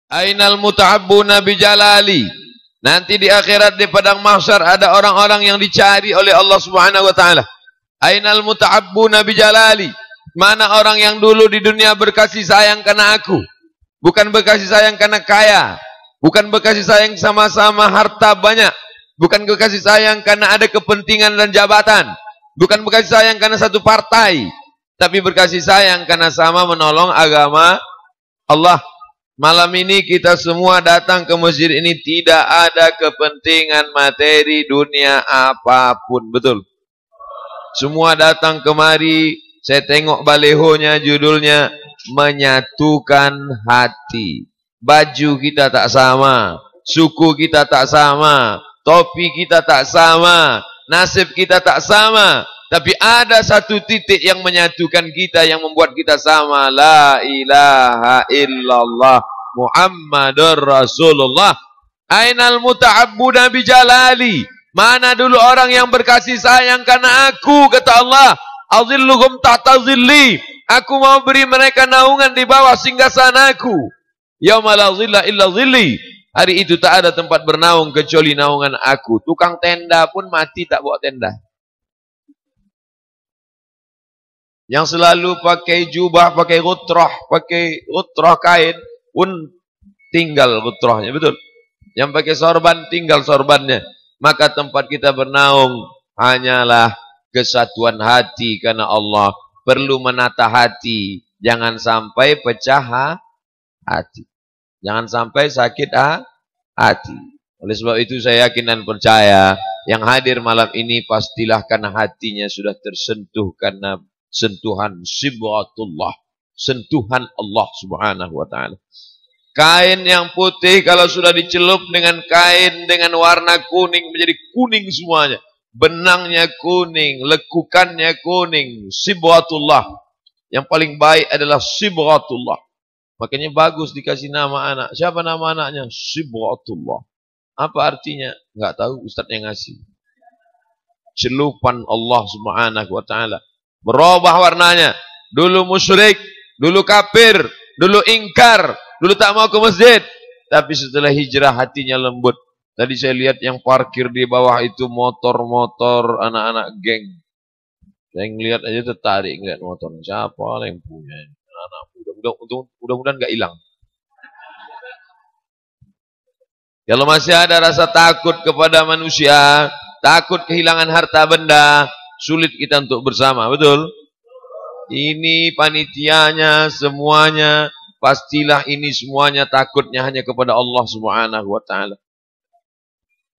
Ainal muta'abbuna bijalali. Nanti di akhirat di padang mahsyar ada orang-orang yang dicari oleh Allah Subhanahu wa taala. Ainal muta'abbuna bijalali. Mana orang yang dulu di dunia berkasih sayang karena aku. Bukan berkasih sayang karena kaya. Bukan berkasih sayang sama-sama harta banyak. Bukan berkasih sayang karena ada kepentingan dan jabatan. Bukan berkasih sayang karena satu partai. Tapi berkasih sayang karena sama menolong agama Allah. Malam ini kita semua datang ke masjid ini tidak ada kepentingan materi dunia apapun. Betul? Semua datang kemari, saya tengok balehonya, judulnya menyatukan hati. Baju kita tak sama, suku kita tak sama, topi kita tak sama, nasib kita tak sama. Tapi ada satu titik yang menyatukan kita, yang membuat kita sama. La ilaha illallah Muhammadur Rasulullah. Ainal muta'abbuna bijalali. Mana dulu orang yang berkasih sayang karena aku, kata Allah. Azilluhum tahta zilli. Aku mau beri mereka naungan di bawah singgasanaku. Yauma la zilla illa zilli. Hari itu tak ada tempat bernaung kecuali naungan aku. Tukang tenda pun mati tak bawa tenda. Yang selalu pakai jubah, pakai gutrah kain pun tinggal gutrahnya, betul. Yang pakai sorban tinggal sorbannya. Maka tempat kita bernaung hanyalah kesatuan hati karena Allah. Perlu menata hati, jangan sampai pecah hati. Jangan sampai sakit hati. Oleh sebab itu saya yakin dan percaya yang hadir malam ini pastilah karena hatinya sudah tersentuh karena sentuhan sibghatullah, sentuhan Allah Subhanahu wa taala. Kain yang putih kalau sudah dicelup dengan kain dengan warna kuning menjadi kuning semuanya. Benangnya kuning, lekukannya kuning, sibghatullah. Yang paling baik adalah sibghatullah. Makanya bagus dikasih nama anak. Siapa nama anaknya? Sibghatullah. Apa artinya? Enggak tahu, ustaz yang ngasih. Celupan Allah Subhanahu wa taala. Berubah warnanya. Dulu musyrik, dulu kafir, dulu ingkar, dulu tak mau ke masjid. Tapi setelah hijrah hatinya lembut. Tadi saya lihat yang parkir di bawah itu motor-motor anak-anak geng. Saya ngelihat aja tertarik ngelihat motor. Siapa lah yang punya? Anak mudah-mudahan nggak hilang. Kalau masih ada rasa takut kepada manusia, takut kehilangan harta benda, sulit kita untuk bersama, betul? Ini panitianya, semuanya, pastilah ini semuanya takutnya hanya kepada Allah Subhanahu wa taala.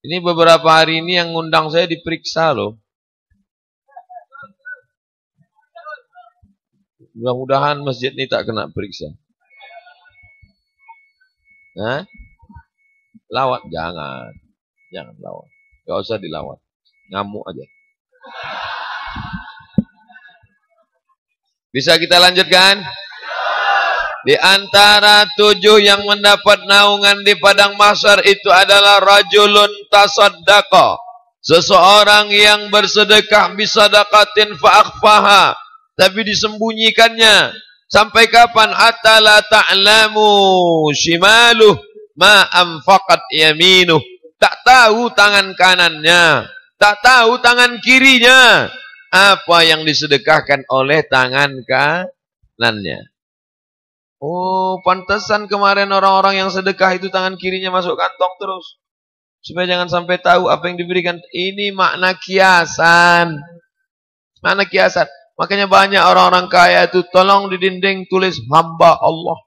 Ini beberapa hari ini yang ngundang saya diperiksa loh. Mudah-mudahan masjid ini tak kena periksa. Hah? Lawat? Jangan. Jangan lawat. Gak usah dilawat. Ngamuk aja. Bisa kita lanjutkan? Di antara 7 yang mendapat naungan di padang mahsyar itu adalah rajulun tasaddaqa. Seseorang yang bersedekah bisadaqatin fa'akhfaha. Tapi disembunyikannya. Sampai kapan? Hatta la ta'lamu shimaluh ma anfaqat yaminuh. Tak tahu tangan kanannya. Tak tahu tangan kirinya. Apa yang disedekahkan oleh tangan kanannya. Oh, pantesan kemarin orang-orang yang sedekah itu tangan kirinya masuk kantong terus. Supaya jangan sampai tahu apa yang diberikan. Ini makna kiasan. Makna kiasan. Makanya banyak orang-orang kaya itu tolong di dinding tulis hamba Allah.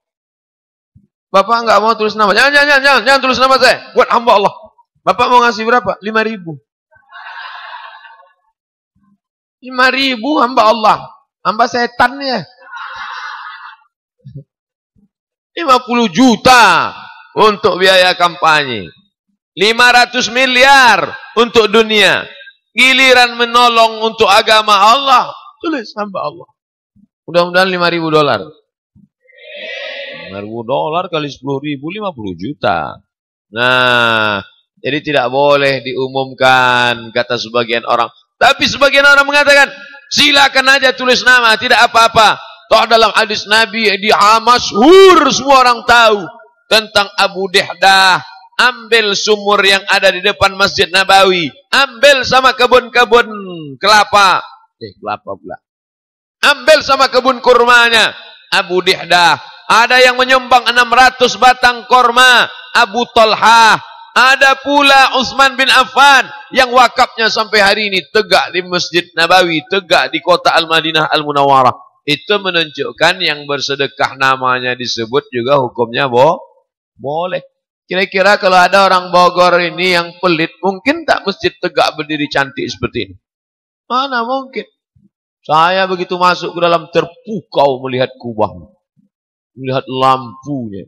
Bapak enggak mau tulis nama. Jangan tulis nama saya. Buat hamba Allah. Bapak mau ngasih berapa? 5.000. 5.000 hamba Allah. Hamba setan ya. 50 juta untuk biaya kampanye. 500 miliar untuk dunia. Giliran menolong untuk agama Allah. Tulis hamba Allah. Mudah-mudahan 5.000 dolar. 5.000 dolar kali 10.000, 50 juta. Nah, jadi tidak boleh diumumkan, kata sebagian orang. Tapi sebagian orang mengatakan, silakan aja tulis nama, tidak apa-apa. Toh dalam hadis Nabi di Hamasyhur semua orang tahu. tentang Abu Dihdah. Ambil sumur yang ada di depan Masjid Nabawi. Ambil sama kebun-kebun kelapa. Kelapa pula. Ambil sama kebun kurmanya Abu Dihdah. Ada yang menyumbang 600 batang korma Abu Talha. Ada pula Utsman bin Affan yang wakafnya sampai hari ini tegak di Masjid Nabawi, tegak di kota Al-Madinah Al-Munawwarah. Itu menunjukkan yang bersedekah namanya disebut juga hukumnya boleh. Kira-kira kalau ada orang Bogor ini yang pelit, mungkin tak masjid tegak berdiri cantik seperti ini? Mana mungkin? Saya begitu masuk ke dalam terpukau melihat kubah, melihat lampunya.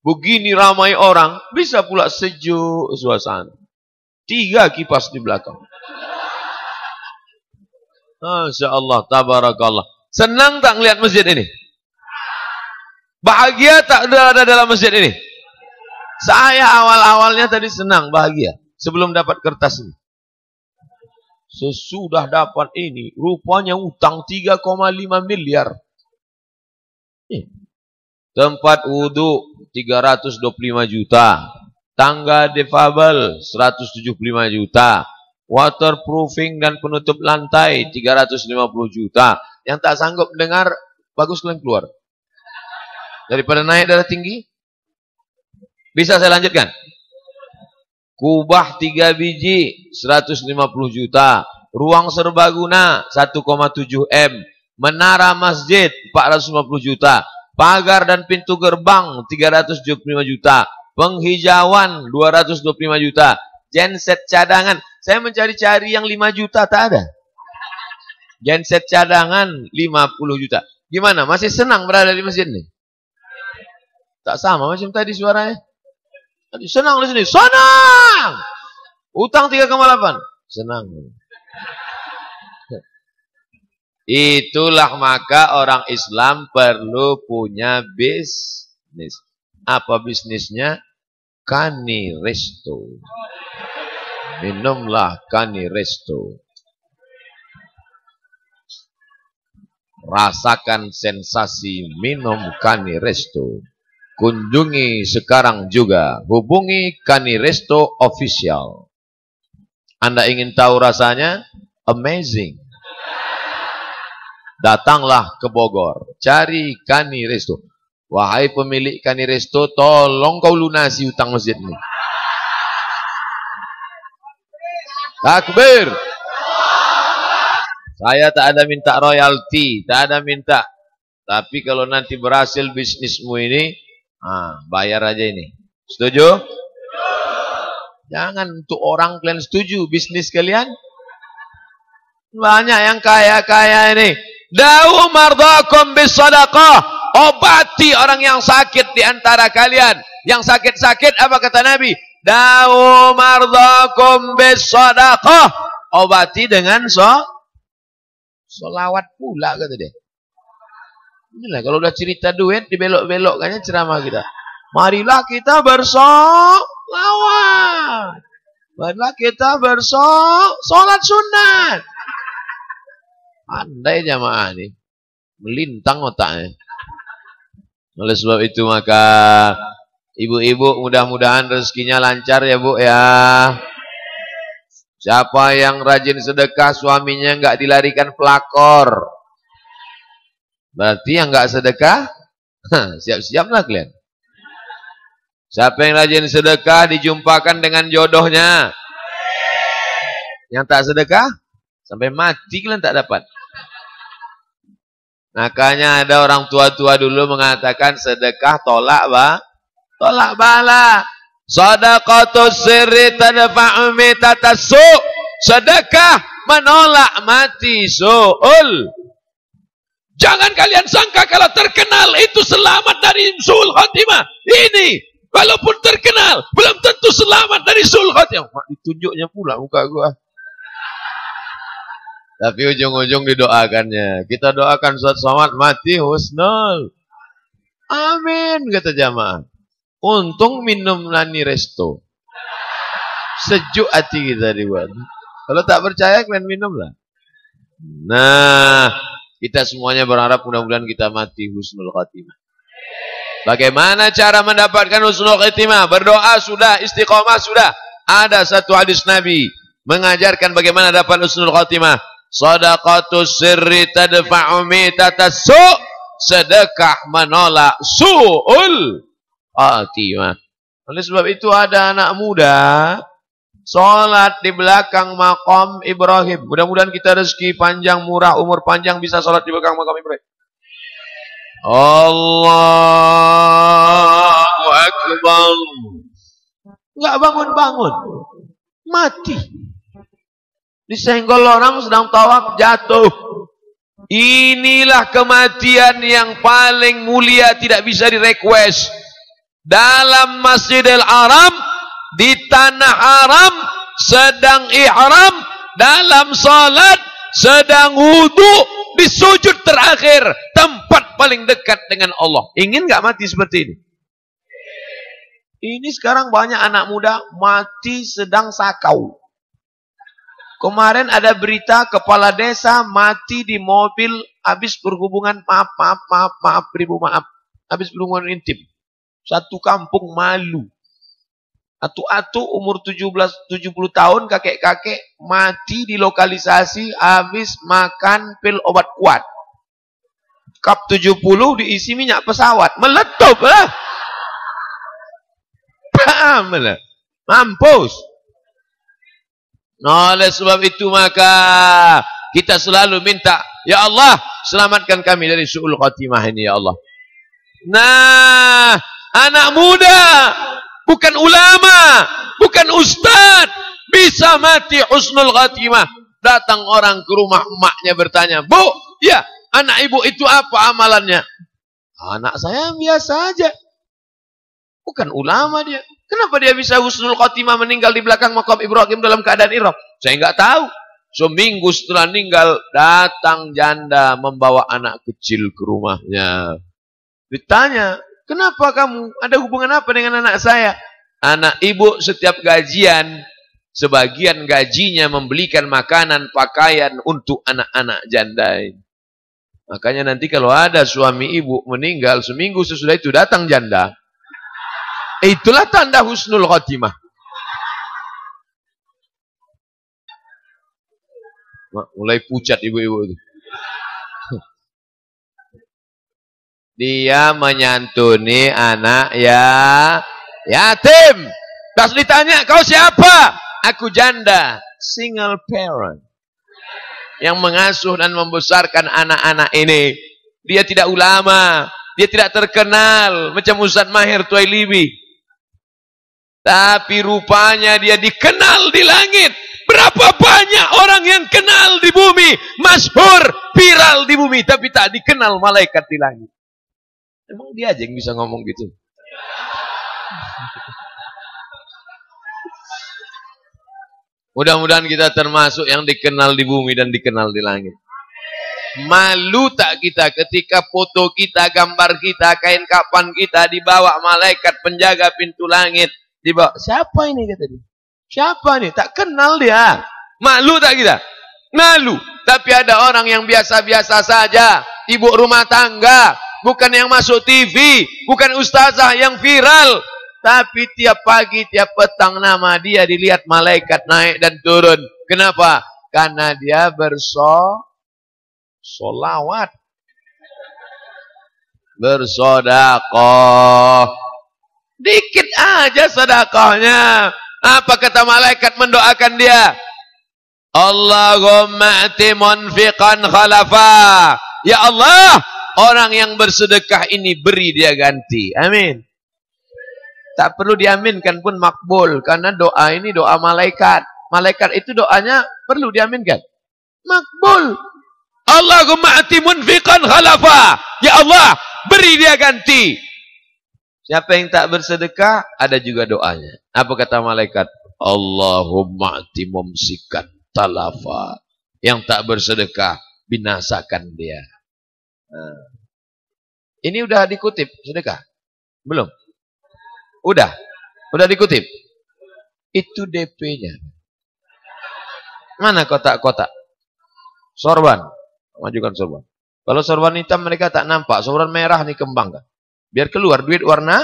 Begini ramai orang, bisa pula sejuk suasana. 3 kipas di belakang. Masya Allah, tabarakallah. Senang tak melihat masjid ini? Bahagia tak ada dalam masjid ini? Saya awal-awalnya tadi senang, bahagia. Sebelum dapat kertas ini. Sesudah dapat ini, rupanya utang 3,5 miliar. Tempat wudhu 325 juta. Tangga defabel 175 juta. Waterproofing dan penutup lantai 350 juta. Yang tak sanggup mendengar, bagus kalian keluar. Daripada naik darah tinggi. Bisa saya lanjutkan? Kubah 3 biji 150 juta. Ruang serbaguna 1,7 M. Menara masjid 450 juta. Pagar dan pintu gerbang 375 juta. Penghijauan 225 juta. Genset cadangan. Saya mencari-cari yang 5 juta tak ada. Genset cadangan 50 juta. Gimana? Masih senang berada di masjid ini? Tak sama macam tadi suaranya. Senang di sini. Senang. Utang 3,8. Senang. Itulah maka orang Islam perlu punya bisnis. Apa bisnisnya? Kani resto. Minumlah Kani resto. Rasakan sensasi minum Kani resto. Kunjungi sekarang juga. Hubungi Kani Resto Official. Anda ingin tahu rasanya? Amazing. Datanglah ke Bogor. Cari Kani Resto. Wahai pemilik Kani Resto, tolong kau lunasi hutang masjid ini. Takbir. Saya tak ada minta royalti. Tak ada minta. Tapi kalau nanti berhasil bisnismu ini, bayar aja ini. Setuju? Jangan untuk orang kalian setuju. Bisnis kalian banyak yang kaya-kaya ini. Da'u mardakum bisadaqah. Obati orang yang sakit di antara kalian. Yang sakit-sakit apa kata Nabi? Da'u mardakum bisadaqah. Obati dengan solawat pula kata dia. Inilah kalau udah cerita duit dibelok-belokkannya ceramah kita. Marilah kita bersolawat. Marilah kita bersolat sunat. Andai jamaah ini melintang otaknya. Oleh sebab itu maka ibu-ibu mudah-mudahan rezekinya lancar ya Bu ya. Siapa yang rajin sedekah suaminya enggak dilarikan pelakor. Berarti yang enggak sedekah, siap-siaplah kalian. Siapa yang rajin sedekah dijumpakan dengan jodohnya. Yang tak sedekah, sampai mati kalian tak dapat. Makanya ada orang tua-tua dulu mengatakan sedekah tolak bala. Shadaqatus sirri tadfa'u mitatassu. Sedekah menolak mati su'ul. Jangan kalian sangka kalau terkenal itu selamat dari su'ul khatimah. Ini walaupun terkenal belum tentu selamat dari su'ul khatimah. Ditunjuknya pula muka gua. Tapi ujung-ujung didoakannya. Kita doakan suatu selamat mati husnul. Amin kata jamaah. Untung minum Kani Resto. Sejuk hati kita dibuat. Kalau tak percaya kalian minumlah. Nah, kita semuanya berharap mudah-mudahan kita mati husnul khatimah. Bagaimana cara mendapatkan husnul khotimah? Berdoa sudah, istiqomah sudah. Ada satu hadis Nabi mengajarkan bagaimana dapat husnul khotimah. Shadaqatus sirri tadfa'u mitatas su'. Sedekah menolak su'ul khotimah. Oleh sebab itu ada anak muda sholat di belakang makam Ibrahim. Mudah-mudahan kita rezeki panjang, murah, umur panjang bisa sholat di belakang makam Ibrahim. Allahu Akbar. Enggak bangun-bangun. Mati. Disenggol orang sedang tawaf, jatuh. Inilah kematian yang paling mulia, tidak bisa direquest. Dalam Masjidil Haram, di tanah haram, sedang ihram, dalam salat, sedang wudu, di sujud terakhir, tempat paling dekat dengan Allah. Ingin nggak mati seperti ini? Ini sekarang banyak anak muda mati sedang sakau. Kemarin ada berita kepala desa mati di mobil habis berhubungan, maaf, ribu maaf, habis berhubungan intim. Satu kampung malu. Atu-atu umur 70 tahun, kakek-kakek mati di lokalisasi habis makan pil obat kuat. Kap 70 diisi minyak pesawat, meletup lah. Paham lah. Mampus. Oleh sebab itu maka kita selalu minta, ya Allah, selamatkan kami dari su'ul khatimah ini, ya Allah. Nah, anak muda, bukan ulama, bukan ustadz, bisa mati husnul khatimah. Datang orang ke rumah emaknya bertanya, Bu, ya, anak ibu itu apa amalannya? Anak saya biasa aja. Bukan ulama dia. Kenapa dia bisa husnul khatimah meninggal di belakang makam Ibrahim dalam keadaan ihram? Saya nggak tahu. Seminggu setelah meninggal, datang janda membawa anak kecil ke rumahnya. Ditanya, kenapa kamu? Ada hubungan apa dengan anak saya? Anak ibu setiap gajian, sebagian gajinya membelikan makanan, pakaian untuk anak-anak janda. Makanya nanti kalau ada suami ibu meninggal, seminggu sesudah itu datang janda. Itulah tanda husnul khatimah. Mulai pucat ibu-ibu itu. Dia menyantuni anak yatim. Pas ditanya, kau siapa? Aku janda, single parent, yang mengasuh dan membesarkan anak-anak ini. Dia tidak ulama, dia tidak terkenal macam Ustaz Mahir Tuailibi. Tapi rupanya dia dikenal di langit. Berapa banyak orang yang kenal di bumi, masyhur, viral di bumi, tapi tak dikenal malaikat di langit. Emang dia aja yang bisa ngomong gitu. Mudah-mudahan kita termasuk yang dikenal di bumi dan dikenal di langit. Malu tak kita ketika foto kita, gambar kita, kain kapan kita dibawa malaikat penjaga pintu langit. Dibawa, siapa ini kata dia? Siapa nih? Tak kenal dia. Malu tak kita? Malu. Tapi ada orang yang biasa-biasa saja. Ibu rumah tangga. Bukan yang masuk TV. Bukan ustazah yang viral. Tapi tiap pagi, tiap petang nama dia dilihat malaikat naik dan turun. Kenapa? Karena dia bersolawat. Bersodakoh. Dikit aja sedekahnya. Apa kata malaikat mendoakan dia? Allahumma ati munfiqan khalafa. Ya Allah, orang yang bersedekah ini beri dia ganti. Amin. Tak perlu diaminkan pun makbul. Karena doa ini doa malaikat. Malaikat itu doanya perlu diaminkan. Makbul. Allahumma ati munfiqan khalafa. Ya Allah, beri dia ganti. Siapa yang tak bersedekah, ada juga doanya. Apa kata malaikat? Allahumma ati mumsikan talafa. Yang tak bersedekah, binasakan dia. Nah. Ini udah dikutip sedekah? Belum? Udah dikutip? Itu DP-nya. Mana kotak-kotak? Sorban. Majukan sorban. Kalau sorban hitam mereka tak nampak. Sorban merah nih kembang kan? Biar keluar duit warna.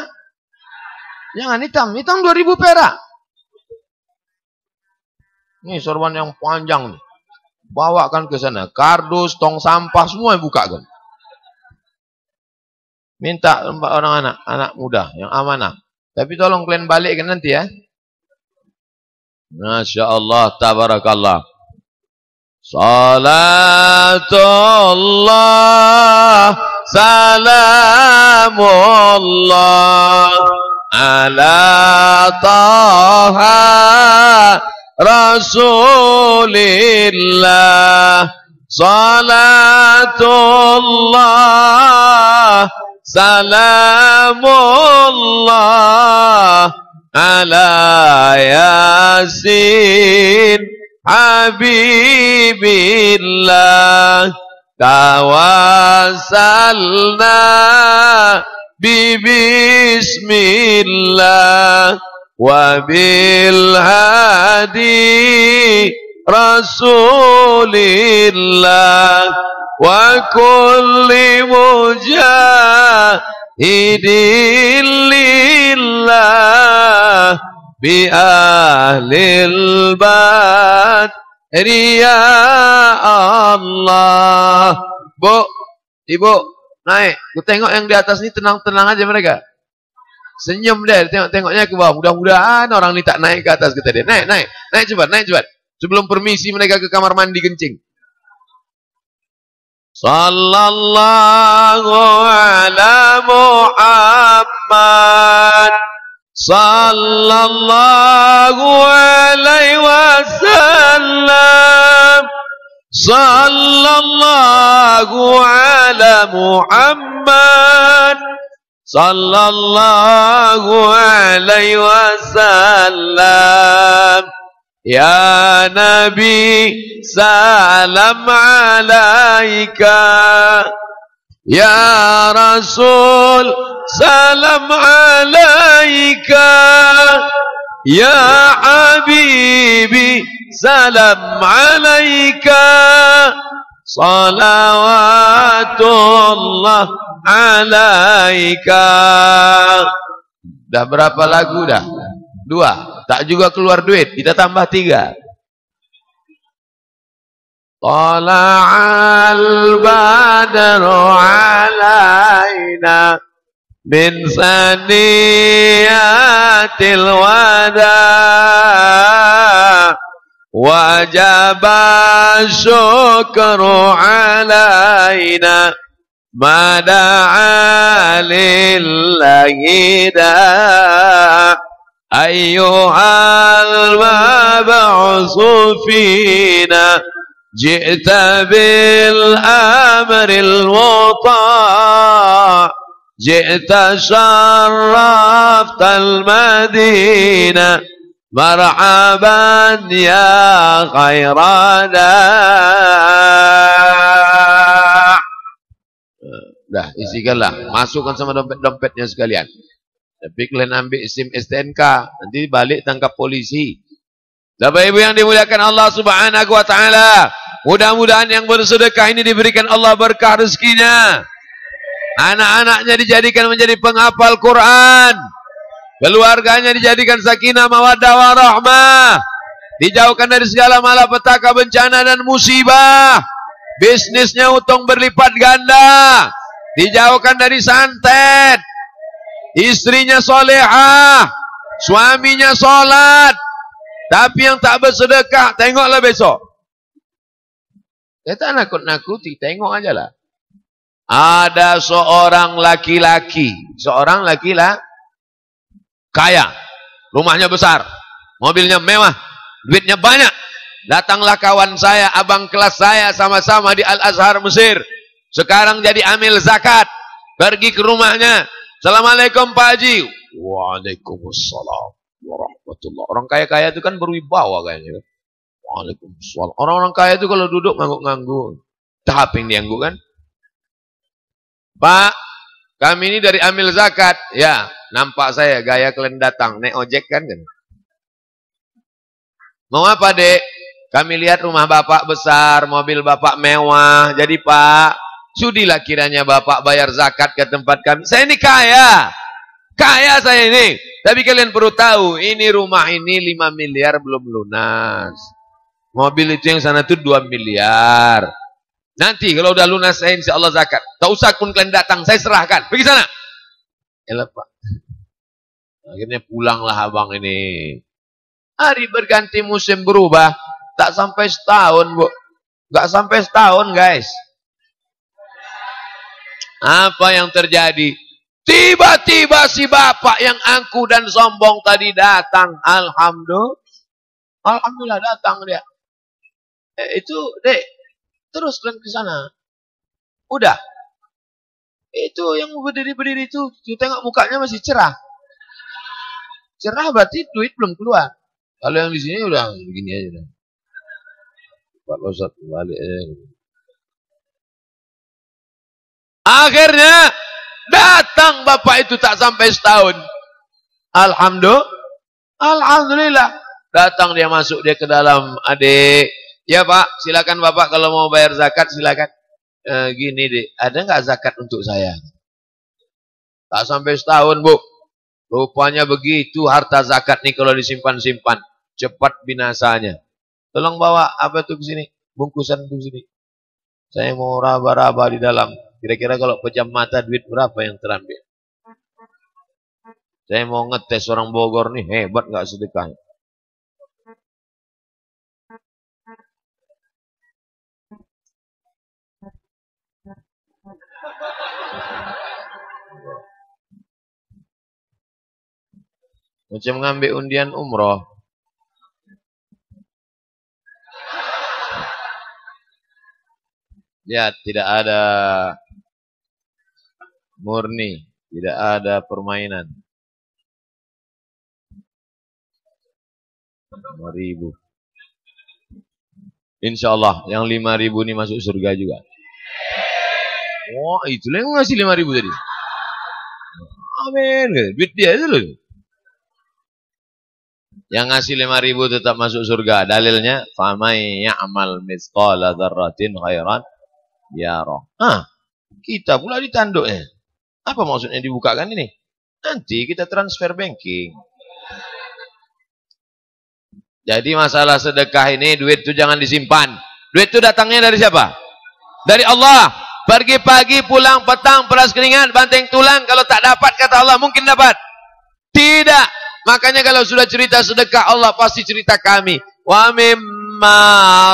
Jangan hitam. Hitam 2.000 perak. Ini sorban yang panjang nih. Bawakan ke sana. Kardus, tong sampah, semua yang bukakan. Minta orang anak muda yang amanah. Tapi tolong kalian balikkan nanti ya. Masya Allah, tabarakallah. Salatullah, salamullah, ala taha Rasulillah. Salatullah, salamullah, ala yasin habibillah. Tawassalna bismillah wa bil hadi Rasulillah wa kulli mujahidin lillah bi ahlil badri ya Allah. Bu, ibu, naik. Ku tengok yang di atas ini tenang-tenang aja mereka. Senyum deh, tengok-tengoknya ke bawah. Mudah-mudahan orang ini tak naik ke atas kita dia. Naik, naik, naik cepat, naik cepat. Sebelum permisi mereka ke kamar mandi kencing. Sallallahu ala Muhammad, sallallahu alaihi wasallam, sallallahu ala Muhammad, sallallahu alaihi wasallam. Ya Nabi, salam alaika. Ya Rasul, salam alaika. Ya Habibi, salam alaika. Salawatullah alaika. Dah berapa lagu dah? 2. Tak juga keluar duit, kita tambah 3. Tala'al badru alaina min saniyatil wada wajaba syukru alaina mada'a lillahi da' ayyuhal mab'usu fina ji'ta bil amril muta' ji'ta syarraftal madina marhaban ya khairana. Dah, isikanlah, masukkan sama dompet-dompetnya sekalian. Tapi kalian ambil SIM STNK, nanti balik tangkap polisi. Bapak Ibu yang dimuliakan Allah Subhanahu wa taala, mudah-mudahan yang bersedekah ini diberikan Allah berkah rezekinya. Anak-anaknya dijadikan menjadi penghafal Quran. Keluarganya dijadikan sakinah mawaddah warahmah. Dijauhkan dari segala malapetaka, bencana dan musibah. Bisnisnya untung berlipat ganda. Dijauhkan dari santet. Istrinya solehah, suaminya sholat, tapi yang tak bersedekah, tengoklah besok. Kita nakut-nakuti, tengok aja lah. Ada seorang laki-laki, kaya, rumahnya besar, mobilnya mewah, duitnya banyak. Datanglah kawan saya, abang kelas saya, sama-sama di Al-Azhar Mesir. Sekarang jadi amil zakat, pergi ke rumahnya. Assalamualaikum Pak Haji. Waalaikumsalam warahmatullah. Orang kaya-kaya itu kan berwibawa kayaknya. Waalaikumsalam. Orang-orang kaya itu kalau duduk ngangguk-ngangguk. Tahap yang diangguk kan. Pak, kami ini dari amil zakat. Ya, nampak saya gaya kalian datang. Naik ojek kan? Mau apa dek? Kami lihat rumah bapak besar, mobil bapak mewah. Jadi Pak, Sudilah kiranya Bapak bayar zakat ke tempat kami. Saya ini kaya. Kaya saya ini. Tapi kalian perlu tahu, ini rumah ini 5 miliar belum lunas. Mobil itu yang sana tuh 2 miliar. Nanti kalau udah lunas saya insya Allah zakat. Tak usah pun kalian datang, saya serahkan. Pergi sana. Yalah Pak. Akhirnya pulanglah abang ini. Hari berganti musim berubah. Tak sampai setahun, Bu. Gak sampai setahun, guys. Apa yang terjadi? Tiba-tiba si bapak yang angku dan sombong tadi datang. Alhamdulillah datang dia. Itu, Dek, terus kalian ke sana. Udah. Itu yang berdiri-berdiri itu, tengok mukanya masih cerah. Cerah berarti duit belum keluar. Kalau yang di sini udah begini aja. Pak Losat balik aja. Akhirnya datang bapak itu tak sampai setahun. Alhamdulillah. Datang dia masuk dia ke dalam. Adik, ya Pak, silakan Bapak kalau mau bayar zakat silakan. Gini deh, ada nggak zakat untuk saya? Tak sampai setahun, Bu. Rupanya begitu harta zakat nih kalau disimpan-simpan, cepat binasanya. Tolong bawa apa tuh ke sini? Bungkusan tuh sini. Saya mau raba-raba di dalam. Kira-kira kalau pejam mata duit berapa yang terambil? Saya mau ngetes orang Bogor nih, hebat nggak sedekahnya? Macam ngambil undian umroh. Ya, tidak ada murni, tidak ada permainan. 5.000. Insya Allah, yang 5.000 ini masuk surga juga. Wah, itulah yang ngasih 5.000 tadi. Amin. Duit dia itu loh. Yang ngasih 5.000 tetap masuk surga. Dalilnya, famay ya'mal mithqala dzarratin khairan yarah. Kita pula ditanduknya. Apa maksudnya dibukakan ini? Nanti kita transfer banking. Jadi masalah sedekah ini, duit itu jangan disimpan. Duit itu datangnya dari siapa? Dari Allah. Pergi pagi, pulang petang, peras keringat, banteng tulang. Kalau tak dapat, kata Allah, mungkin dapat. Tidak. Makanya kalau sudah cerita sedekah, Allah pasti cerita kami. Wa mimma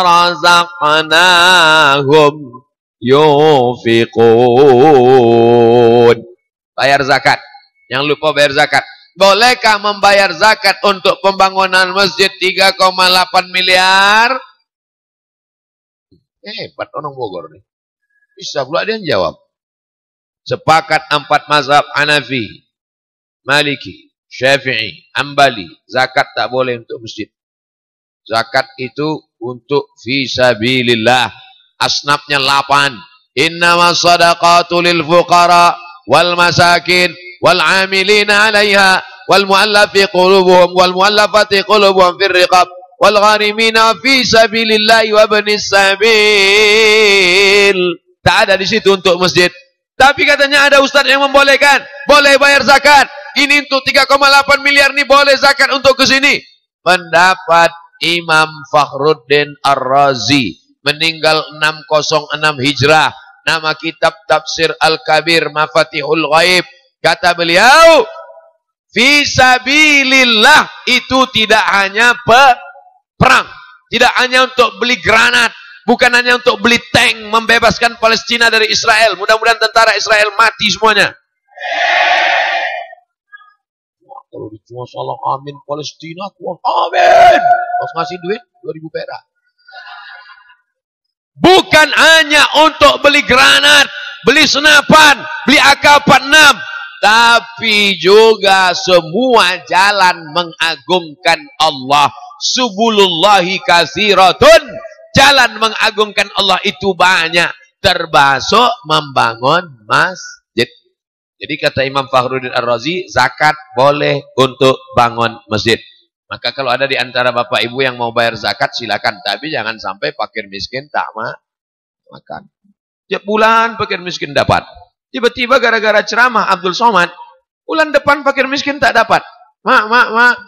razaqnahum yufiqun. Bayar zakat. Yang lupa bayar zakat. Bolehkah membayar zakat untuk pembangunan masjid 3,8 miliar? Hebat orang Bogor nih. Bisa pula dia jawab. Sepakat 4 mazhab Hanafi, Maliki, Syafi'i, Hambali. Zakat tak boleh untuk masjid. Zakat itu untuk fisabilillah. Asnafnya 8. Innamas sadaqatu lil fuqara wal masakin wal amilina 'alaiha wal mu'allafi qulubuhum wal mu'allafati qulubuhum fir riqab wal gharimina fi sabilillah wa ibnis sabil. Tak ada di situ untuk masjid. Tapi katanya ada ustaz yang membolehkan, boleh bayar zakat. Ini untuk 3,8 miliar nih boleh zakat untuk ke sini. Pendapat Imam Fakhruddin Ar-Razi, meninggal 606 Hijrah. Nama kitab Tafsir Al-Kabir Mafatihul Ghaib. Kata beliau, fisabilillah itu tidak hanya perang, tidak hanya untuk beli granat, bukan hanya untuk beli tank membebaskan Palestina dari Israel. Mudah-mudahan tentara Israel mati semuanya. Wah, kalau cuma salah amin Palestina, amin. Harus ngasih duit 2.000 perak. Bukan hanya untuk beli granat, beli senapan, beli AK-46, tapi juga semua jalan mengagungkan Allah. Subulullahi katsiratun. Jalan mengagungkan Allah itu banyak, termasuk membangun masjid. Jadi kata Imam Fakhruddin Ar-Razi, zakat boleh untuk bangun masjid. Maka kalau ada di antara bapak ibu yang mau bayar zakat silakan, tapi jangan sampai fakir miskin tak makan. Tiap bulan fakir miskin dapat. Tiba-tiba gara-gara ceramah Abdul Somad, bulan depan fakir miskin tak dapat. Mak,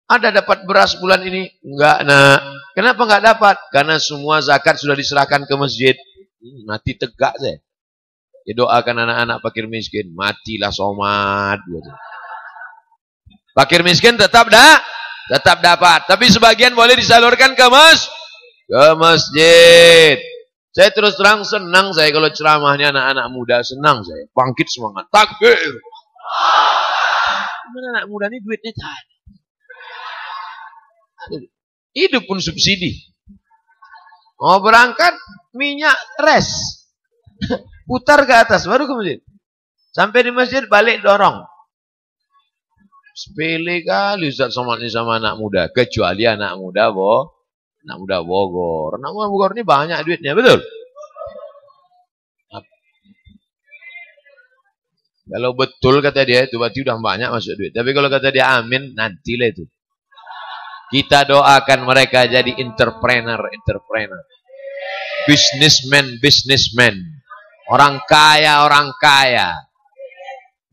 ada dapat beras bulan ini? Enggak, nak. Kenapa enggak dapat? Karena semua zakat sudah diserahkan ke masjid. Mati tegak saya. Ya doakan anak-anak fakir miskin, matilah Somad. Fakir miskin tetap dapat. Tapi sebagian boleh disalurkan ke masjid. Saya terus terang senang saya kalau ceramahnya anak-anak muda, senang saya. Bangkit semangat. Takbir. Mana anak muda ini duitnya tak ada. Hidup pun subsidi. Mau berangkat, minyak res. Putar ke atas, baru ke masjid. Sampai di masjid, balik dorong. Sepele kali Ustaz Somad ini sama anak muda. Kecuali anak muda Bogor. Anak muda Bogor ini banyak duitnya, betul? Kalau betul kata dia itu berarti udah banyak masuk duit. Tapi kalau kata dia amin, nantilah itu. Kita doakan mereka jadi entrepreneur. Businessman. Orang kaya.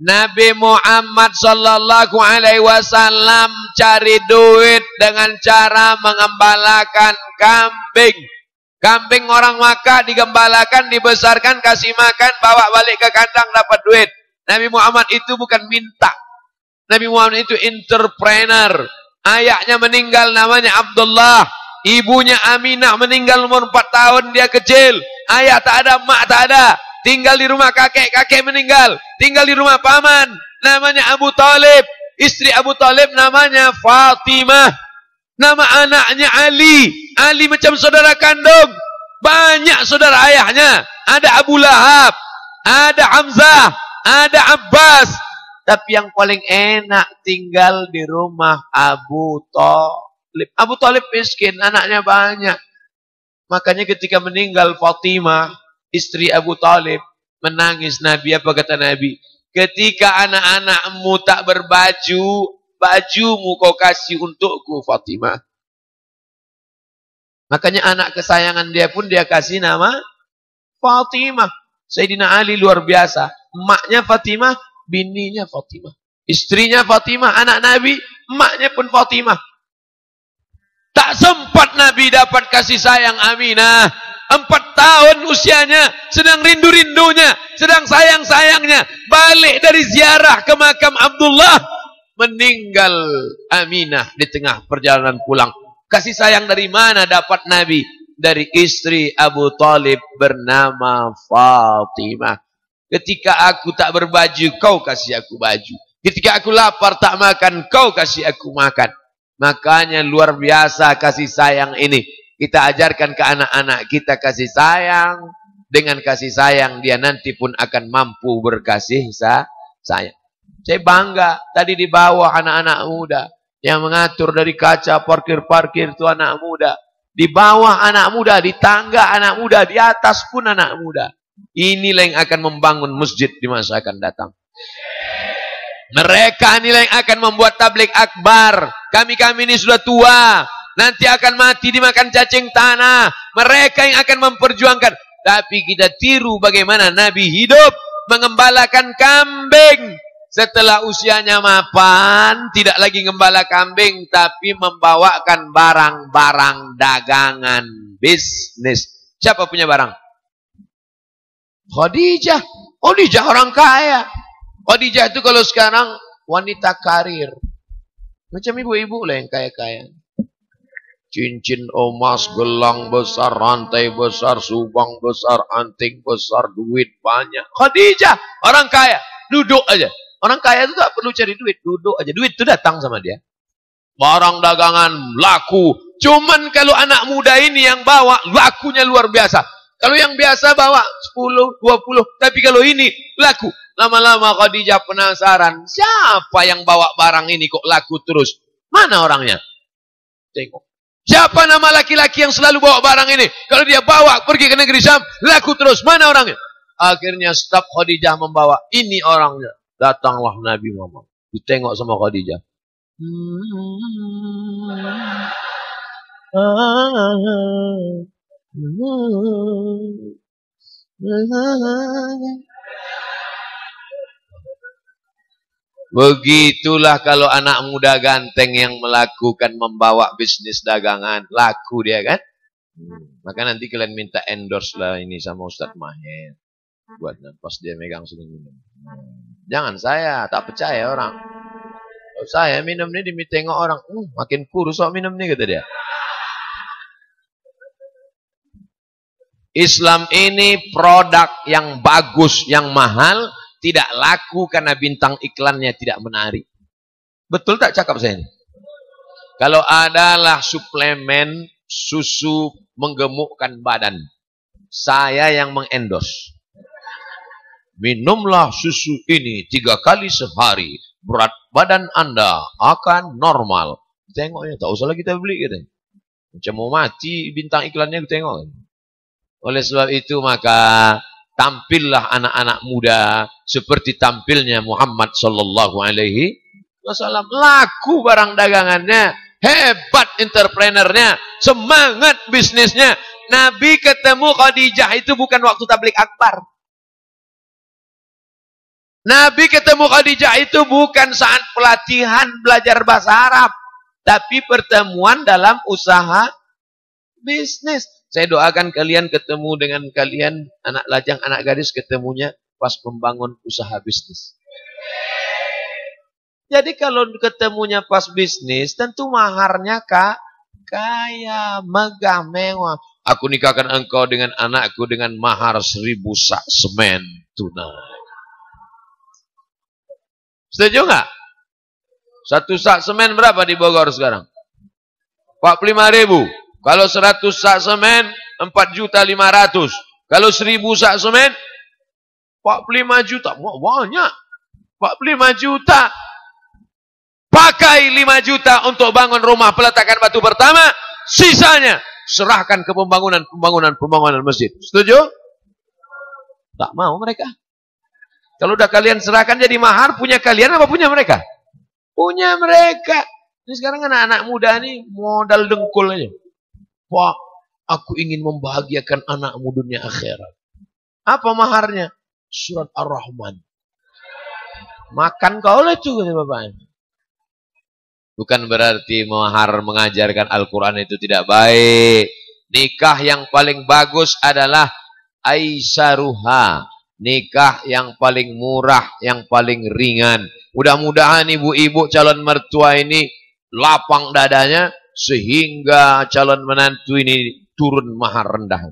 Nabi Muhammad sallallahu alaihi wasallam cari duit dengan cara mengembalakan kambing. Kambing orang Makkah digembalakan, dibesarkan, kasih makan, bawa balik ke kandang dapat duit. Nabi Muhammad itu bukan minta. Nabi Muhammad itu entrepreneur. Ayahnya meninggal namanya Abdullah. Ibunya Aminah meninggal umur 4 tahun, dia kecil. Ayah tak ada, mak tak ada. Tinggal di rumah kakek meninggal. Tinggal di rumah paman, namanya Abu Talib. Istri Abu Talib namanya Fatimah. Nama anaknya Ali. Ali macam saudara kandung. Banyak saudara ayahnya. Ada Abu Lahab, ada Hamzah, ada Abbas. Tapi yang paling enak tinggal di rumah Abu Talib. Abu Talib miskin, anaknya banyak. Makanya ketika meninggal Fatimah, istri Abu Talib, menangis. Nabi apa kata Nabi? Ketika anak-anakmu tak berbaju, bajumu kau kasih untukku Fatimah. Makanya anak kesayangan dia pun dia kasih nama Fatimah. Sayyidina Ali luar biasa. Emaknya Fatimah, bininya Fatimah. Istrinya Fatimah, anak Nabi, emaknya pun Fatimah. Tak sempat Nabi dapat kasih sayang Aminah. 4 tahun usianya, sedang rindu-rindunya, sedang sayang-sayangnya. Balik dari ziarah ke makam Abdullah, meninggal Aminah di tengah perjalanan pulang. Kasih sayang dari mana dapat Nabi? Dari istri Abu Talib bernama Fatimah. Ketika aku tak berbaju, kau kasih aku baju. Ketika aku lapar tak makan, kau kasih aku makan. Makanya luar biasa kasih sayang ini. Kita ajarkan ke anak-anak kita kasih sayang. Dengan kasih sayang dia nanti pun akan mampu berkasih sayang. Saya bangga tadi di bawah anak-anak muda. Yang mengatur dari kaca parkir-parkir itu anak muda. Di bawah anak muda, di tangga anak muda, di atas pun anak muda. Inilah yang akan membangun masjid di masa akan datang. Mereka inilah yang akan membuat tabligh akbar. Kami-kami ini sudah tua. Nanti akan mati dimakan cacing tanah. Mereka yang akan memperjuangkan. Tapi kita tiru bagaimana Nabi hidup mengembalakan kambing. Setelah usianya mapan, tidak lagi gembala kambing, tapi membawakan barang-barang dagangan bisnis. Siapa punya barang? Khadijah. Khadijah orang kaya. Khadijah itu kalau sekarang wanita karir. Macam ibu-ibu lah yang kaya-kaya. Cincin emas, gelang besar, rantai besar, subang besar, anting besar, duit banyak. Khadijah, orang kaya. Duduk aja. Orang kaya itu tak perlu cari duit. Duduk aja. Duit itu datang sama dia. Barang dagangan laku. Cuman kalau anak muda ini yang bawa, lakunya luar biasa. Kalau yang biasa bawa 10, 20. Tapi kalau ini laku. Lama-lama Khadijah penasaran. Siapa yang bawa barang ini kok laku terus? Mana orangnya? Tengok. Siapa nama laki-laki yang selalu bawa barang ini? Kalau dia bawa pergi ke negeri Syam, laku terus. Mana orangnya? Akhirnya staf Khadijah membawa. Ini orangnya. Datanglah Nabi Muhammad. Ditengok sama Khadijah. Begitulah kalau anak muda ganteng yang melakukan membawa bisnis dagangan, laku dia kan. Maka nanti kalian minta endorse lah ini sama Ustadz Maher. Buat pas dia megang sini minum. Jangan saya, tak percaya orang. Kalau saya minum ini tengok orang, makin kurus kok minum ini kata dia. Islam ini produk yang bagus, yang mahal, tidak laku karena bintang iklannya tidak menarik. Betul tak cakap saya ini? Kalau adalah suplemen susu menggemukkan badan, saya yang mengendorse. Minumlah susu ini 3 kali sehari, berat badan Anda akan normal. Tengoknya, tak usah lagi kita beli gitu. Macam mau mati bintang iklannya tengok. Oleh sebab itu maka tampillah anak-anak muda seperti tampilnya Muhammad sallallahu alaihi wasallam. Laku barang dagangannya, hebat entrepreneurnya, semangat bisnisnya. Nabi ketemu Khadijah itu bukan waktu tablik akbar. Nabi ketemu Khadijah itu bukan saat pelatihan belajar bahasa Arab, tapi pertemuan dalam usaha bisnis. Saya doakan kalian ketemu dengan kalian, anak lajang, anak gadis ketemunya pas membangun usaha bisnis. Jadi kalau ketemunya pas bisnis, tentu maharnya kaya, megah, mewah. Aku nikahkan engkau dengan anakku dengan mahar 1000 sak semen tunai. Setuju nggak? 1 sak semen berapa di Bogor sekarang? 45.000. Kalau 100 sak semen 4.500.000. Kalau 1.000 sak semen 45 juta. Wah, banyak. 45 juta. Pakai 5 juta untuk bangun rumah peletakan batu pertama. Sisanya serahkan ke pembangunan masjid. Setuju? Tak mau mereka. Kalau udah kalian serahkan jadi mahar, punya kalian apa punya mereka? Punya mereka. Ini sekarang anak-anak muda nih modal dengkul aja. Pak, aku ingin membahagiakan anakmu dunia akhirat. Apa maharnya? Surat Ar-Rahman. Makan kau lah itu, kata bapaknya. Bukan berarti mahar mengajarkan Al-Quran itu tidak baik. Nikah yang paling bagus adalah aisaruha. Nikah yang paling murah, yang paling ringan. Mudah-mudahan ibu-ibu calon mertua ini lapang dadanya, sehingga calon menantu ini turun mahar rendah.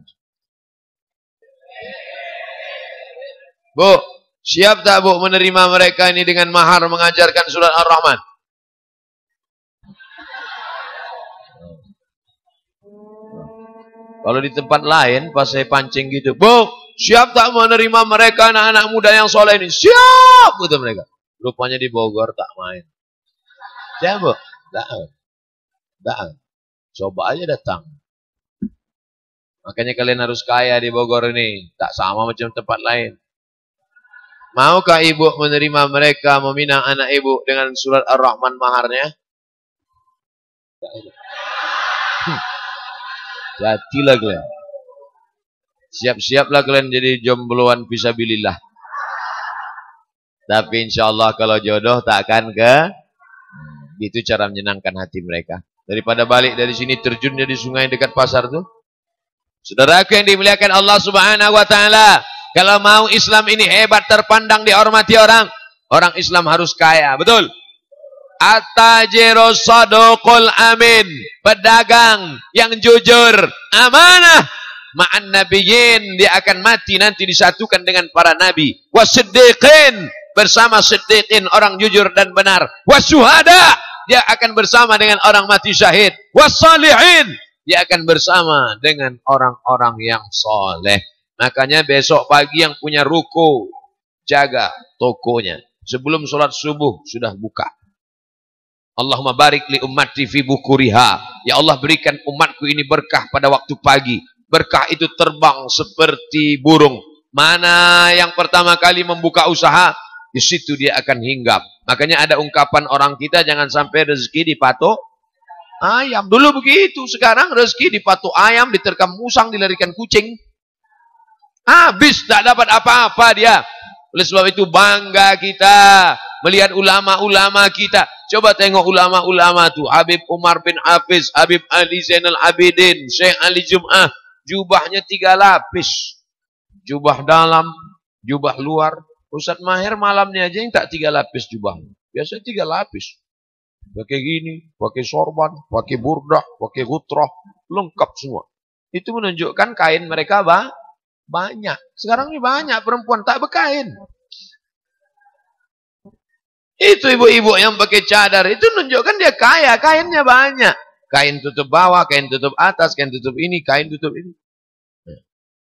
Bu, siap tak bu menerima mereka ini dengan mahar mengajarkan surat Ar-Rahman? Kalau di tempat lain pas saya pancing gitu, bu, siap tak menerima mereka anak-anak muda yang soleh ini? Siap, gitu mereka. Rupanya di Bogor tak main. Siap bu? Tak. Coba aja datang. Makanya kalian harus kaya di Bogor ini. Tak sama macam tempat lain. Maukah ibu menerima mereka, meminang anak ibu dengan surat Ar-Rahman maharnya? Jadilah kalian. Siap-siaplah kalian jadi jombloan fisabilillah. Tapi insya Allah kalau jodoh tak akan itu cara menyenangkan hati mereka. Daripada balik dari sini terjun di sungai dekat pasar tuh. Saudaraku yang dimuliakan Allah Subhanahu wa taala, kalau mau Islam ini hebat, terpandang, dihormati orang Islam harus kaya, betul? At-tajiru saduqul amin, pedagang yang jujur, amanah. Ma'an nabiyyin, dia akan mati nanti disatukan dengan para nabi. Wasiddiqin, bersama siddiqin, orang jujur dan benar. Wasyuhada, dia akan bersama dengan orang mati syahid. Wassalihin, dia akan bersama dengan orang-orang yang soleh. Makanya besok pagi yang punya ruko, jaga tokonya. Sebelum sholat subuh sudah buka. Allahumma barik li ummati fi bukuriha. Ya Allah, berikan umatku ini berkah pada waktu pagi. Berkah itu terbang seperti burung. Mana yang pertama kali membuka usaha, di situ dia akan hinggap. Makanya ada ungkapan orang kita, jangan sampai rezeki dipatok ayam. Dulu begitu, sekarang rezeki dipatok ayam, diterkam musang, dilarikan kucing. Habis, tak dapat apa-apa dia. Oleh sebab itu bangga kita melihat ulama-ulama kita. Coba tengok ulama-ulama tu. Habib Umar bin Hafiz, Habib Ali Zainal Abidin, Syekh Ali Jum'ah. Jubahnya 3 lapis. Jubah dalam, jubah luar. Ustaz Mahir malamnya aja yang tak 3 lapis jubahnya. Biasa 3 lapis. Pakai gini, pakai sorban, pakai burdah, pakai gutrah. Lengkap semua. Itu menunjukkan kain mereka banyak. Sekarang ini banyak perempuan tak berkain. Itu ibu-ibu yang pakai cadar. Itu menunjukkan dia kaya. Kainnya banyak. Kain tutup bawah, kain tutup atas, kain tutup ini, kain tutup ini.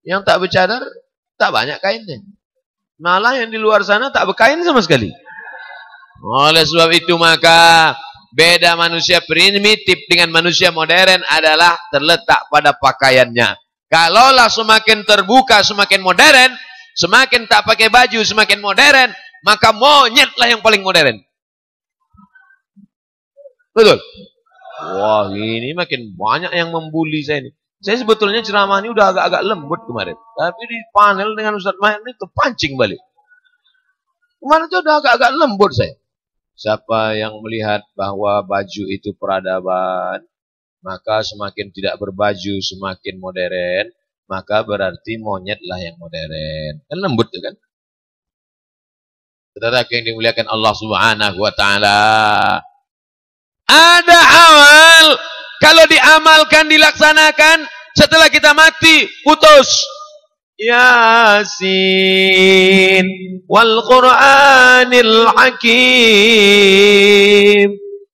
Yang tak bercadar, tak banyak kainnya. Malah yang di luar sana tak berkain sama sekali. Oleh sebab itu maka beda manusia primitif dengan manusia modern adalah terletak pada pakaiannya. Kalaulah semakin terbuka, semakin modern, semakin tak pakai baju, semakin modern, maka monyetlah yang paling modern. Betul? Wah, ini makin banyak yang membuli saya ini. Saya sebetulnya ceramah ini udah agak-agak lembut kemarin. Tapi di panel dengan Ustaz Mahir ini terpancing balik. Kemarin itu udah agak-agak lembut saya. Siapa yang melihat bahwa baju itu peradaban, maka semakin tidak berbaju, semakin modern, maka berarti monyetlah yang modern. Kan lembut tuh kan? Saudara yang dimuliakan Allah Subhanahu wa taala. Ada awal, kalau diamalkan, dilaksanakan, setelah kita mati, putus. Yasin wal Qur'anil Hakim,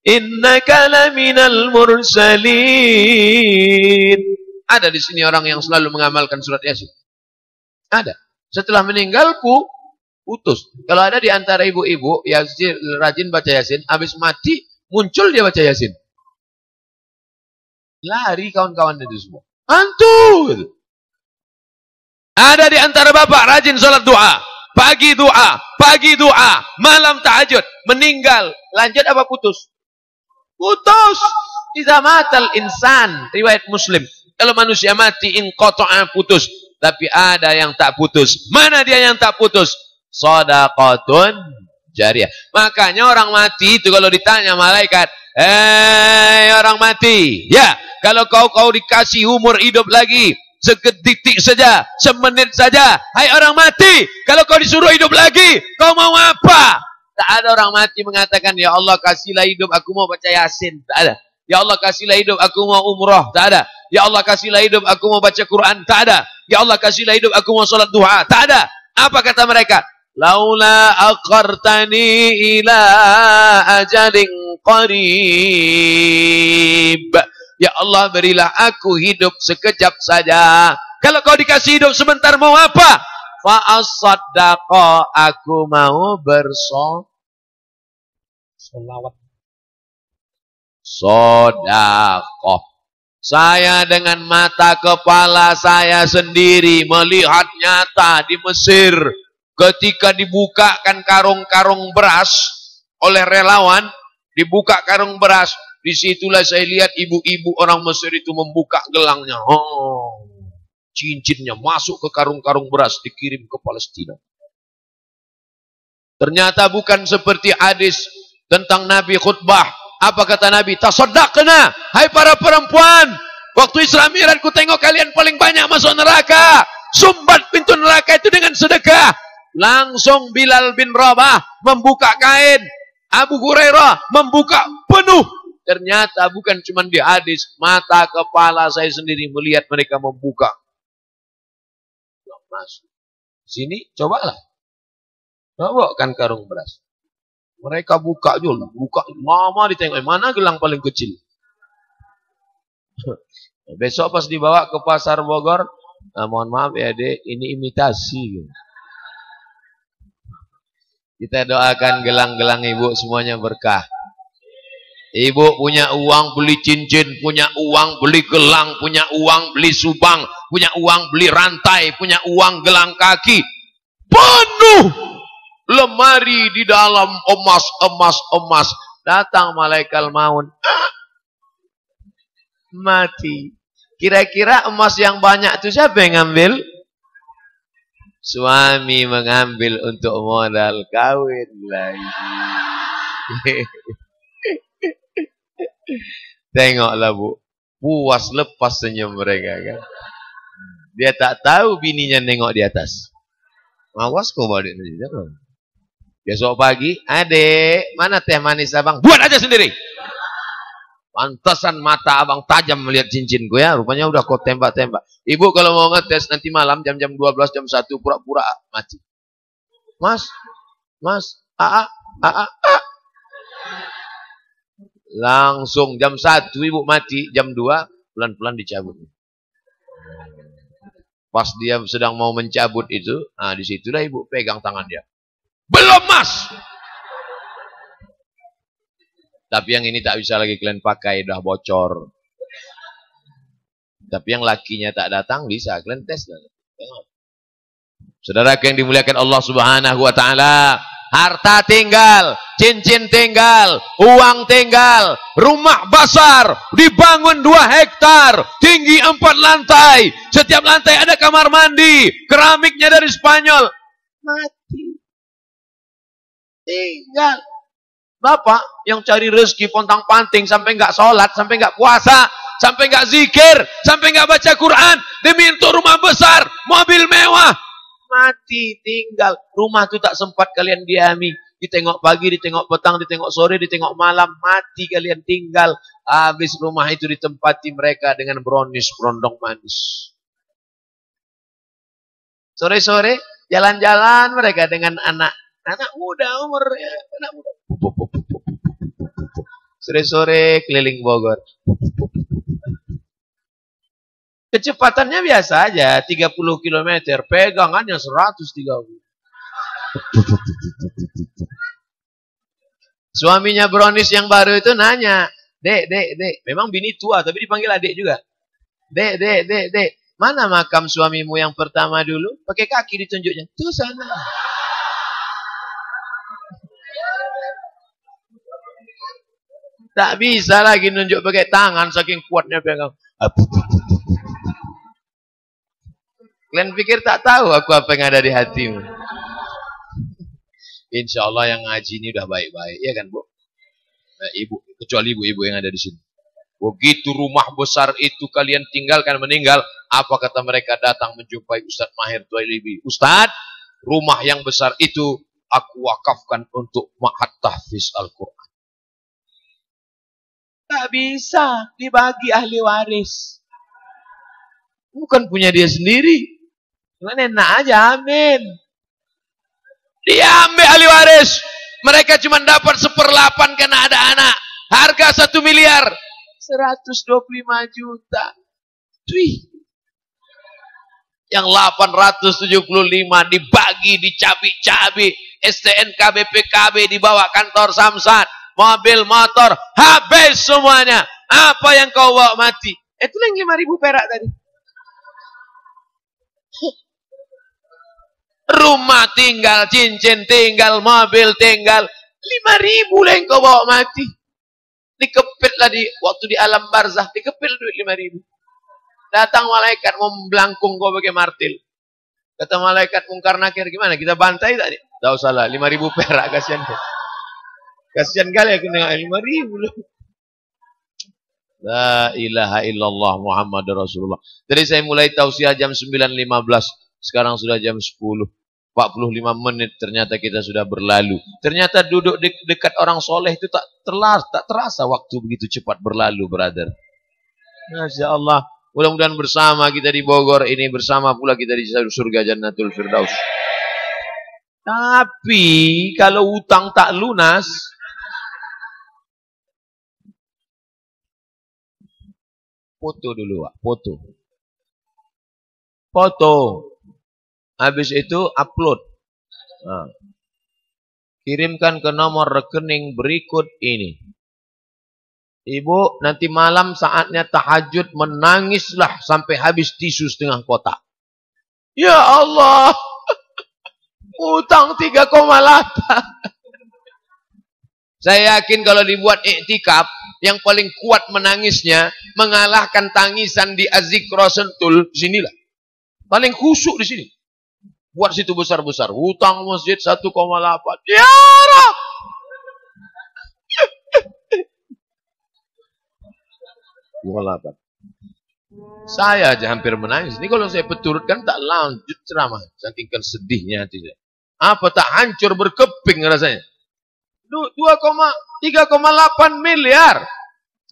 innaka laminal mursalin. Ada di sini orang yang selalu mengamalkan surat Yasin. Ada. Setelah meninggal putus. Kalau ada di antara ibu-ibu yang rajin baca Yasin, habis mati muncul dia baca Yasin. Lari kawan-kawan itu semua. Hantu. Ada di antara bapak rajin sholat doa. Pagi doa, malam tahajud. Meninggal, lanjut apa putus? Putus. Idza matal insan, riwayat Muslim. Kalau manusia mati, inqata'a, putus. Tapi ada yang tak putus. Mana dia yang tak putus? Shadaqatun jariyah. Makanya orang mati itu kalau ditanya malaikat, orang mati, ya, kalau kau dikasih umur hidup lagi sedetik saja, semenit saja, hai orang mati, kalau kau disuruh hidup lagi, kau mau apa? Tak ada orang mati mengatakan, ya Allah kasihlah hidup, aku mau baca Yasin. Tak ada. Ya Allah kasihlah hidup, aku mau umrah. Tak ada. Ya Allah kasihlah hidup, aku mau baca Quran. Tak ada. Ya Allah kasihlah hidup, aku mau sholat duha. Tak ada. Apa kata mereka? Laula aqartani ila ajalin qarib. Ya Allah berilah aku hidup sekejap saja. Kalau kau dikasih hidup sebentar mau apa? Fa'as-saddaqa, aku mau bersolawat. Sodaqah. Saya dengan mata kepala saya sendiri melihat nyata di Mesir. Ketika dibukakan karung-karung beras oleh relawan, dibuka karung beras. Disitulah saya lihat ibu-ibu orang Mesir itu membuka gelangnya. Oh, cincinnya masuk ke karung-karung beras dikirim ke Palestina. Ternyata bukan seperti hadis tentang Nabi khutbah. Apa kata Nabi? Tasaddaqna, hai para perempuan. Waktu Isra Mi'raj ku tengok kalian paling banyak masuk neraka. Sumbat pintu neraka itu dengan sedekah. Langsung Bilal bin Rabah membuka kain. Abu Hurairah membuka penuh. Ternyata bukan cuma di hadis, mata kepala saya sendiri melihat mereka membuka. Masuk. Sini, cobalah. Bawakan karung beras. Mereka buka juga, buka lama ditengok. Mana gelang paling kecil? Besok pas dibawa ke pasar Bogor, mohon maaf ya dek, ini imitasi. Kita doakan gelang-gelang ibu semuanya berkah. Ibu punya uang beli cincin, punya uang beli gelang, punya uang beli subang, punya uang beli rantai, punya uang gelang kaki. Penuh lemari di dalam emas. Datang malaikat maut. Mati. Kira-kira emas yang banyak itu siapa yang ngambil? Suami mengambil untuk modal kawin lagi. Tengoklah Bu, puas lepas senyum mereka kan. Dia tak tahu bininya nengok di atas. Awas kau balik nanti. Besok pagi, adek, mana teh manis abang? Buat aja sendiri. Pantasan mata abang tajam melihat cincinku ya. Rupanya udah kau tembak-tembak. Ibu kalau mau ngetes nanti malam jam-jam 12, jam 1 pura-pura mati. Mas, langsung jam 1 ibu mati, jam 2 pelan-pelan dicabut. Pas dia sedang mau mencabut itu, nah disitulah ibu pegang tangan dia. Belum mas! Tapi yang ini tak bisa lagi kalian pakai, udah bocor. Tapi yang lakinya tak datang bisa, kalian tes lah. Saudara yang dimuliakan Allah Subhanahu wa taala, harta tinggal, cincin tinggal, uang tinggal, rumah besar dibangun 2 hektar, tinggi 4 lantai, setiap lantai ada kamar mandi, keramiknya dari Spanyol. Mati. Tinggal. Bapak yang cari rezeki pontang-panting sampai enggak sholat, sampai enggak puasa, sampai enggak zikir, sampai enggak baca Quran, demi untuk rumah besar, mobil mewah. Mati, tinggal. Rumah itu tak sempat kalian diami. Ditengok pagi, ditengok petang, ditengok sore, ditengok malam. Mati kalian tinggal. Habis rumah itu ditempati mereka dengan brownies, berondong manis. Sore-sore jalan-jalan mereka dengan anak muda, umurnya anak muda. Sore-sore keliling Bogor. Kecepatannya biasa aja, 30 km, pegangannya 130. Suaminya brownies yang baru itu nanya, Dek, memang bini tua, tapi dipanggil adik juga. Dek, mana makam suamimu yang pertama dulu? Pakai kaki ditunjuknya, tuh sana. Tak bisa lagi nunjuk pakai tangan, saking kuatnya pegang. Kalian pikir tak tahu aku apa yang ada di hatimu? Insya Allah yang ngaji ini udah baik-baik, ya kan Bu? Nah, ibu, kecuali ibu-ibu yang ada di sini. Begitu rumah besar itu kalian tinggalkan meninggal, apa kata mereka datang menjumpai Ustadz Mahir Tuwailibi? Ustadz, rumah yang besar itu aku wakafkan untuk ma'had tahfiz Al-Quran. Tak bisa dibagi ahli waris. Bukan punya dia sendiri. Cuman enak aja, amin. Diambil ahli waris. Mereka cuma dapat 1/8 karena ada anak. Harga 1 miliar. 125 juta. Cuy. Yang 875 dibagi, dicabik-cabik. STNK, BPKB dibawa kantor Samsat. Mobil, motor. Habis semuanya. Apa yang kau bawa mati? Itu yang 5.000 perak tadi. Rumah tinggal, cincin tinggal, mobil tinggal. 5.000 lah yang kau bawa mati. Dikepit lah waktu di alam barzah. Dikepit duit 5.000. Datang malaikat mau melangkung kau pakai martil. Kata malaikat Mungkar Nakir, gimana? Kita bantai tadi? Tak usah lah, 5.000 perak. Kasihan. Kasihan kali aku dengan 5.000 loh. La ilaha illallah Muhammad Rasulullah. Jadi saya mulai tausiah jam 9.15. Sekarang sudah jam 10. 45 menit ternyata kita sudah berlalu. Ternyata duduk dekat orang soleh itu tak terasa waktu begitu cepat berlalu, brother. Masya Allah. Mudah-mudahan bersama kita di Bogor ini, bersama pula kita di surga Jannatul Firdaus. Tapi kalau utang tak lunas, foto dulu, Pak. Foto. Habis itu upload. Nah. Kirimkan ke nomor rekening berikut ini. Ibu, nanti malam saatnya tahajud, menangislah sampai habis tisu setengah kotak. Ya Allah. Utang 3,8. Saya yakin kalau dibuat iktikaf, yang paling kuat menangisnya, mengalahkan tangisan di Az-Zikra Sentul, sinilah. Paling khusyuk di sini. Buat situ besar-besar. Hutang masjid 1,8. Ya Rab. Saya aja hampir menangis. Ini kalau saya peturutkan tak lanjut ceramah. Saking sedihnya hati saya. Apa tak hancur berkeping rasanya. 3,8 miliar.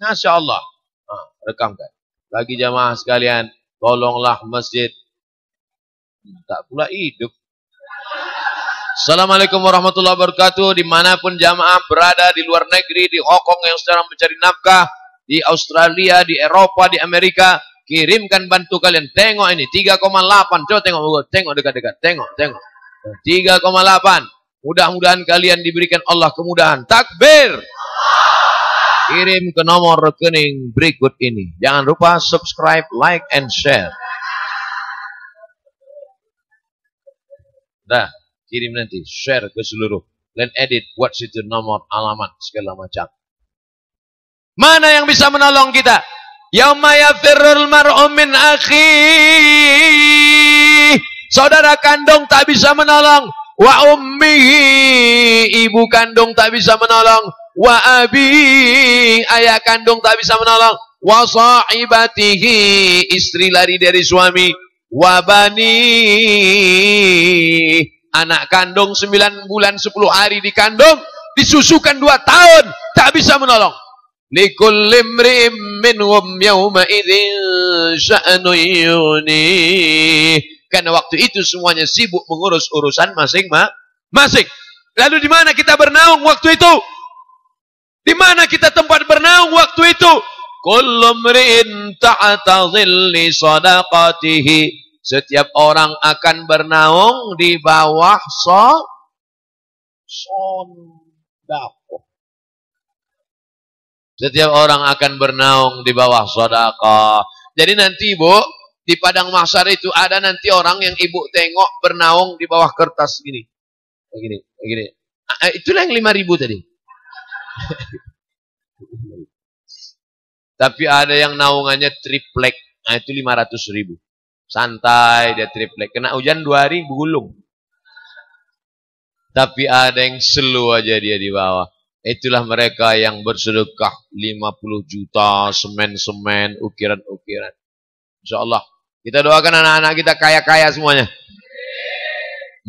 Masya Allah. Nah, rekamkan. Bagi jamaah sekalian, tolonglah masjid. Tak pula hidup. Assalamualaikum warahmatullahi wabarakatuh. Dimanapun jamaah berada, di luar negeri, di Hong Kong yang sedang mencari nafkah, di Australia, di Eropa, di Amerika, kirimkan bantu kalian. Tengok ini, 3,8. Coba tengok dekat-dekat. Tengok. 3,8. Mudah-mudahan kalian diberikan Allah kemudahan. Takbir. Kirim ke nomor rekening berikut ini. Jangan lupa subscribe, like, and share. Dah, kirim nanti. Share ke seluruh. Dan edit, buat situ nomor, alamat, segala macam. Mana yang bisa menolong kita? Yauma yafirrul mar'u min akhi. Saudara kandung tak bisa menolong. Wa ummihi, ibu kandung tak bisa menolong. Wa abi, ayah kandung tak bisa menolong. Wa sahibatihi, istri lari dari suami. Wa bani, anak kandung 9 bulan 10 hari dikandung, disusukan 2 tahun, tak bisa menolong. Likulli imri'in minhum yawma idzin sya'nu yuni. Karena waktu itu semuanya sibuk mengurus urusan masing-masing. Lalu di mana kita bernaung waktu itu? Di mana kita tempat bernaung waktu itu? Kullu mri'in ta'ata dhilli shadaqatihi. Setiap orang akan bernaung di bawah sedekah. Setiap orang akan bernaung di bawah sedekah. Jadi nanti Ibu, di padang mahsyar itu ada nanti orang yang Ibu tengok bernaung di bawah kertas gini. Begini. Itulah yang 5.000 tadi. Tapi ada yang naungannya triplek. Nah, itu 500.000. Santai dia triplek. Kena hujan 2 hari gulung. Tapi ada yang slow aja dia di bawah. Itulah mereka yang bersedekah 50 juta, semen-semen, ukiran-ukiran. InsyaAllah. Kita doakan anak-anak kita kaya-kaya semuanya.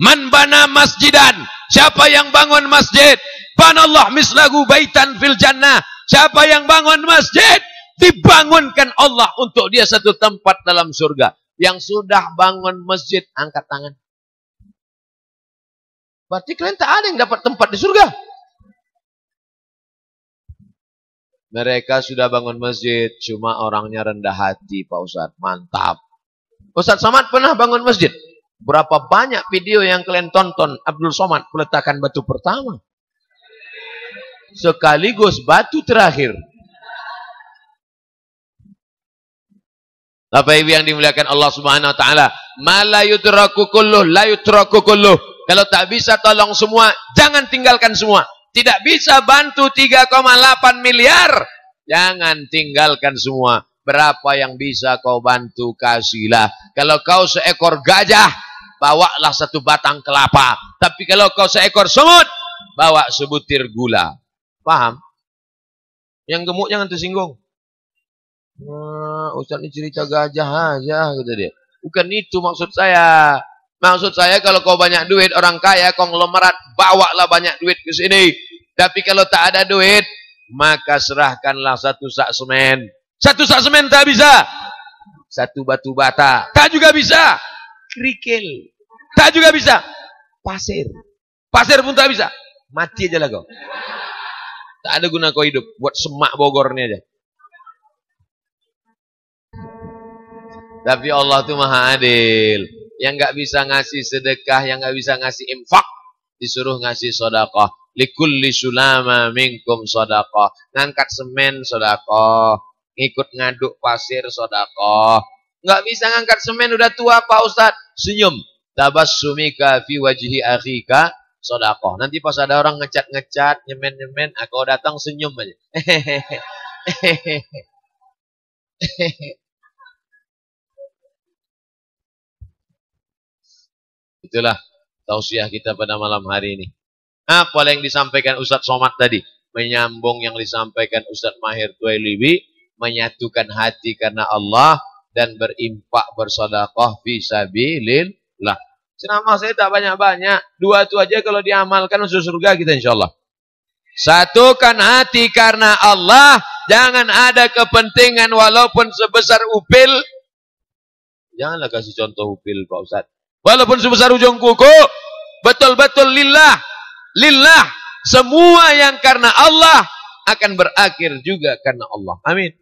Man bana masjidan. Siapa yang bangun masjid? Banallah mislahu baitan fil jannah. Siapa yang bangun masjid? Dibangunkan Allah untuk dia satu tempat dalam surga. Yang sudah bangun masjid, angkat tangan. Berarti kalian tak ada yang dapat tempat di surga. Mereka sudah bangun masjid, cuma orangnya rendah hati, Pak Ustadz. Mantap. Ustadz Somad pernah bangun masjid. Berapa banyak video yang kalian tonton Abdul Somad peletakan batu pertama. Sekaligus batu terakhir. Bapak Ibu yang dimuliakan Allah Subhanahu wa taala, ma la yutraku kulluh la yutraku kulluh. Kalau tak bisa tolong semua, jangan tinggalkan semua. Tidak bisa bantu 3,8 miliar, jangan tinggalkan semua. Berapa yang bisa kau bantu, kasihlah. Kalau kau seekor gajah, bawalah 1 batang kelapa. Tapi kalau kau seekor semut, bawa sebutir gula. Paham? Yang gemuk jangan tersinggung. Ustaz ini cerita gajah aja, kata dia. Bukan itu maksud saya. Maksud saya kalau kau banyak duit, orang kaya, konglomerat, bawalah banyak duit ke sini. Tapi kalau tak ada duit, maka serahkanlah 1 sak semen. 1 sak semen tak bisa. 1 batu bata, tak juga bisa. Kerikil, tak juga bisa. Pasir pun tak bisa. Mati aja lah kau. Tak ada guna kau hidup. Buat semak Bogor ini aja. Tapi Allah itu maha adil. Yang gak bisa ngasih sedekah, yang gak bisa ngasih infak, disuruh ngasih sedekah. Likulli sulama minkum sedekah. Ngangkat semen sedekah. Ngikut ngaduk pasir sedekah. Gak bisa ngangkat semen, udah tua Pak Ustadz. Senyum. Tabassumika fi wajhi akhika sedekah. Nanti pas ada orang ngecat-ngecat, nyemen-nyemen, aku datang senyum aja. Itulah tausiah kita pada malam hari ini. Apa yang disampaikan Ustadz Somad tadi? Menyambung yang disampaikan Ustadz Mahir Tuwailibi, menyatukan hati karena Allah dan berimpak bersedekah fi sabilillah. Ceramah saya tak banyak-banyak, 2 itu aja kalau diamalkan masuk surga kita insyaallah. Satukan hati karena Allah, jangan ada kepentingan walaupun sebesar upil. Janganlah kasih contoh upil Pak Ustadz. Walaupun sebesar ujung kuku, betul-betul lillah. Lillah, semua yang karena Allah akan berakhir juga karena Allah. Amin.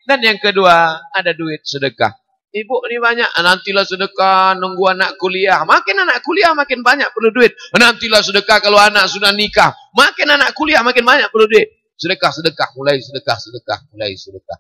Dan yang kedua, ada duit sedekah. Ibu ini banyak, nantilah sedekah nunggu anak kuliah. Makin anak kuliah makin banyak perlu duit. Nantilah sedekah kalau anak sudah nikah. Makin anak kuliah makin banyak perlu duit. Sedekah, sedekah, mulai sedekah, sedekah, mulai sedekah.